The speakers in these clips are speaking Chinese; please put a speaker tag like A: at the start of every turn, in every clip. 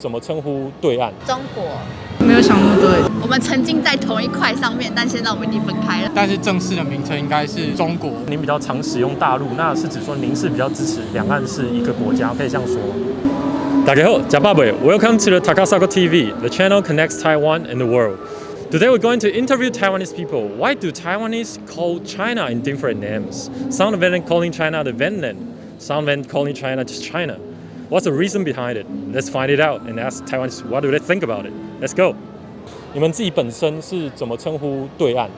A: 怎么称呼对岸？
B: 中国
C: 没有想那么多，
B: 我们曾经在同一块上面，但现在我们已经分开了。
D: 但是正式的名称应该是中国。
A: 您比较常使用大陆，那是指说您是比较支持两岸是一个国家，可以这样说吗？大家好，假爸爸 ，Welcome to the Takasako TV. The channel connects Taiwan and the world. Today we're going to interview Taiwanese people. Why do Taiwanese call China in different names? Some of them calling China the Vietnam, some of them calling China just China.What's the reason behind it? Let's find it out and ask Taiwanese what do they think about it. Let's go. 你们自己本身是怎么称呼对岸？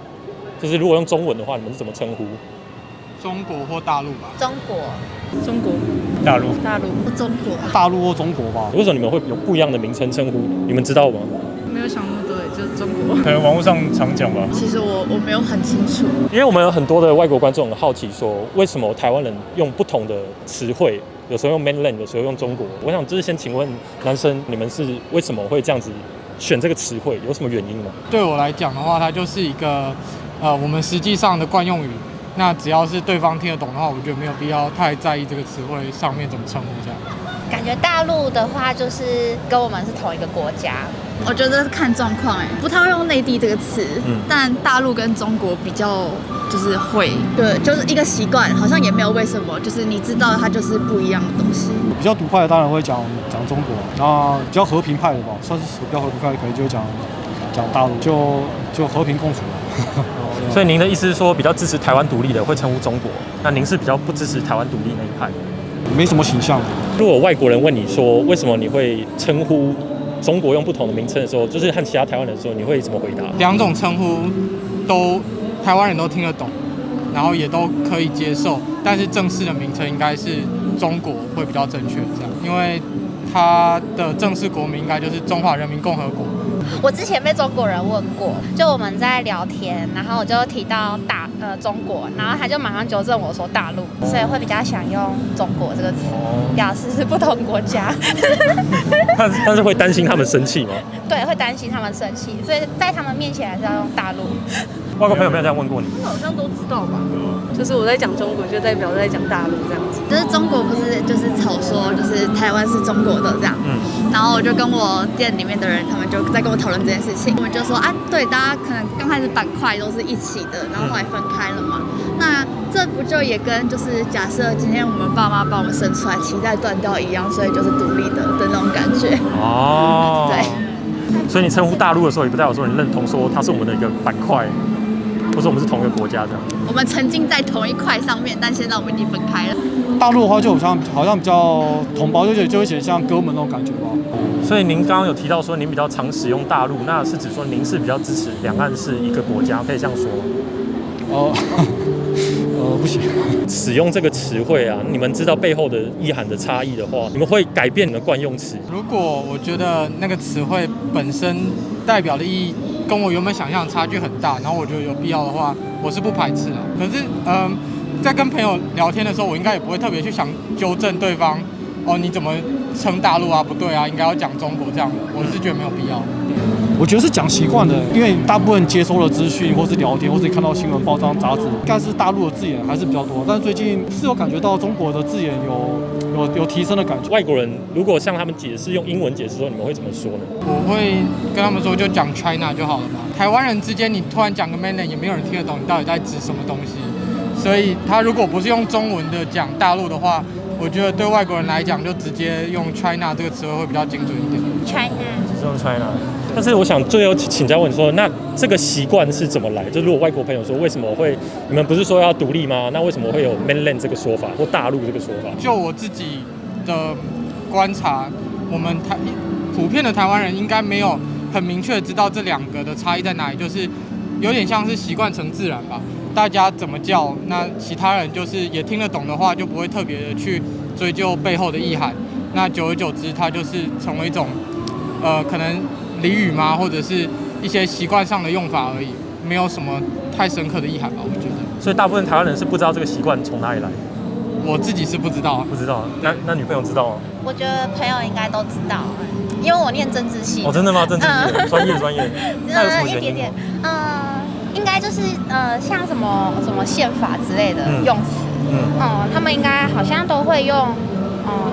A: 就是如果用中文的话，你们是怎么称呼？
D: 中国或大陆吧。
B: 中国、
C: 中国、
A: 大陆。
C: 大陆、
B: 中国、
D: 大陆或中国吧。
A: 为什么你们会有不一样的名称称呼？你们知道吗？
C: 没有想那么多，就是中国。
E: 可能网络上常讲吧。
B: 其实我没有很清楚，
A: 因为我们有很多的外国观众很好奇说，为什么台湾人用不同的词汇？有时候用 mainland， 有时候用中国。我想就是先请问男生，你们是为什么会这样子选这个词汇？有什么原因吗？
D: 对我来讲的话，它就是一个我们实际上的惯用语。那只要是对方听得懂的话，我觉得没有必要太在意这个词汇上面怎么称呼这样。
B: 感觉大陆的话就是跟我们是同一个国家。我觉得看状况不太会用内地这个词，但大陆跟中国比较就是会，对，就是一个习惯，好像也没有为什么，就是你知道它就是不一样的东西。
E: 比较独派的当然会讲中国，那比较和平派的吧，算是比较和平派的可能就讲大陆，就和平共处了。
A: 所以您的意思是说，比较支持台湾独立的会称呼中国，那您是比较不支持台湾独立那一派？
E: 没什么形象。
A: 如果外国人问你说，为什么你会称呼中国用不同的名称的时候，就是和其他台湾人的时候，你会怎么回答？
D: 两种称呼都台湾人都听得懂，然后也都可以接受，但是正式的名称应该是中国会比较正确，这样，因为它的正式国名应该就是中华人民共和国。
B: 我之前被中国人问过，就我们在聊天，然后我就提到中国，然后他就马上纠正我说大陆，所以会比较想用中国这个词，表示是不同国家。
A: 但是会担心他们生气吗？
B: 对，会担心他们生气，所以在他们面前还是要用大陆。
A: 外国朋友没有这样问过你？
C: 好像都知道吧？就是我在讲中国，就代表在讲大陆这样子。
B: 就是中国不是就是吵说就是台湾是中国的这样，然后我就跟我店里面的人，他们就在跟我讨论这件事情，我们就说啊，对，大家可能刚开始板块都是一起的，然后后来分开了嘛，那这不就也跟就是假设今天我们爸妈把我们生出来，脐带断掉一样，所以就是独立的那种感觉。
A: 哦，
B: 对。
A: 所以你称呼大陆的时候，也不代表说你认同说它是我们的一个板块。或者我们是同一个国家这样。
B: 我们曾经在同一块上面，但现在我们已经分开了。
E: 大陆的话就好像比较同胞，就会觉得像哥们那种感觉吧。
A: 所以您刚刚有提到说您比较常使用大陆，那是指说您是比较支持两岸是一个国家，可以这样说吗？
E: 不行。
A: 使用这个词汇啊，你们知道背后的意涵的差异的话，你们会改变你的惯用词。如
D: 果我觉得那个词汇本身代表的意义跟我原本想象的差距很大，然后我觉得有必要的话，我是不排斥的。可是，在跟朋友聊天的时候，我应该也不会特别去想纠正对方，你怎么称大陆啊？不对啊，应该要讲中国这样。我是觉得没有必要。
E: 我觉得是讲习惯的，因为大部分接收的资讯，或是聊天，或是看到新闻、报章、杂志，应该是大陆的字眼还是比较多。但是最近是有感觉到中国的字眼有提升的感觉。
A: 外国人如果向他们解释用英文解释的时候，你们会怎么说呢？
D: 我会跟他们说就讲 China 就好了嘛。台湾人之间你突然讲个 mainland， 也没有人听得懂你到底在指什么东西。所以他如果不是用中文的讲大陆的话，我觉得对外国人来讲就直接用 China 这个词汇会比较精准一点。
B: China，
A: 只是用 China。但是我想最后请教问说，那这个习惯是怎么来？就如果外国朋友说为什么会，你们不是说要独立吗？那为什么会有 mainland 这个说法或大陆这个说法？
D: 就我自己的观察，我们普遍的台湾人应该没有很明确知道这两个的差异在哪里，就是有点像是习惯成自然吧。大家怎么叫，那其他人就是也听得懂的话，就不会特别的去追究背后的意涵。那久而久之，它就是成为一种可能俚语吗，或者是一些习惯上的用法而已，没有什么太深刻的意涵吧，我觉得。
A: 所以大部分台湾人是不知道这个习惯从哪里来。
D: 我自己是不知道，
A: 不知道。那女朋友知道吗？
B: 我觉得朋友应该都知道，因为我念政治系。
A: 哦，真的吗？政治系专业。那有什么原因？
B: 一点点，应该就是像什么宪法之类的用词，他们应该好像都会用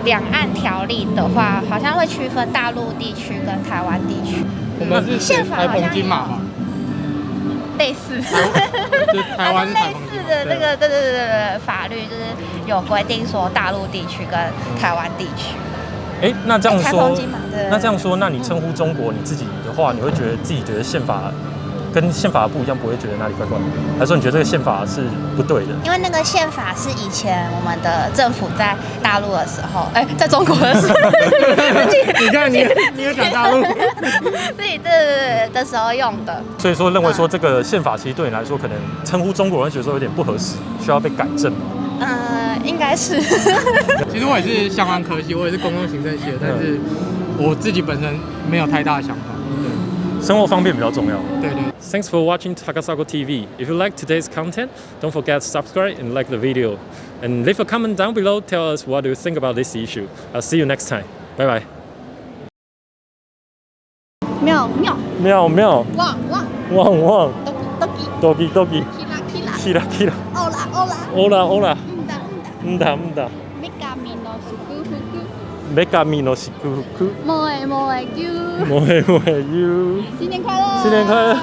F: 两岸条例的话，好像会区分大陆地区跟台湾地区。
D: 我们是写
F: 宪法
D: 台澎
F: 好像有
D: 金马嘛，
F: 类似，
D: 就是台湾是台
F: 类
D: 澎金马。
F: 似的那个对法律就是有规定说大陆地区跟台湾地区。
A: 哎，那这样
F: 台
A: 说
F: 澎金马对，
A: 那这样说，那你称呼中国你自己的话，你会觉得自己觉得宪法跟宪法不一样，不会觉得哪里怪怪的？还是说你觉得这个宪法是不对的？
F: 因为那个宪法是以前我们的政府在大陆的时候，在中国的时候，
D: 你看你也讲大陆，
F: 对的时候用的。
A: 所以说认为说这个宪法其实对你来说，可能称呼中国人觉得说有点不合适，需要被改正。
F: 应该是。
D: 其实我也是相关科系，我也是公共行政系的，但是我自己本身没有太大的想法。
A: 生活方便比较重要。
D: 对对。
A: Thanks for watching Takasago TV. If you like today's content, don't forget to subscribe and like the video. And leave a comment down below. Tell us what you think about this issue. I'll see you next time. Bye bye.
B: 妙妙
A: 喵喵，
B: 旺旺
A: 旺旺
B: ，dogi dogi，dogi
A: dogi，
B: kira kira
A: kira kira，
B: ola ola
A: ola ola，
B: mda mda
A: mda mda。
B: megami no fuku fuku
A: Megami no shikuku，
B: moe moe you，
A: moe moe you，
B: 新年快乐，
A: 新年快乐。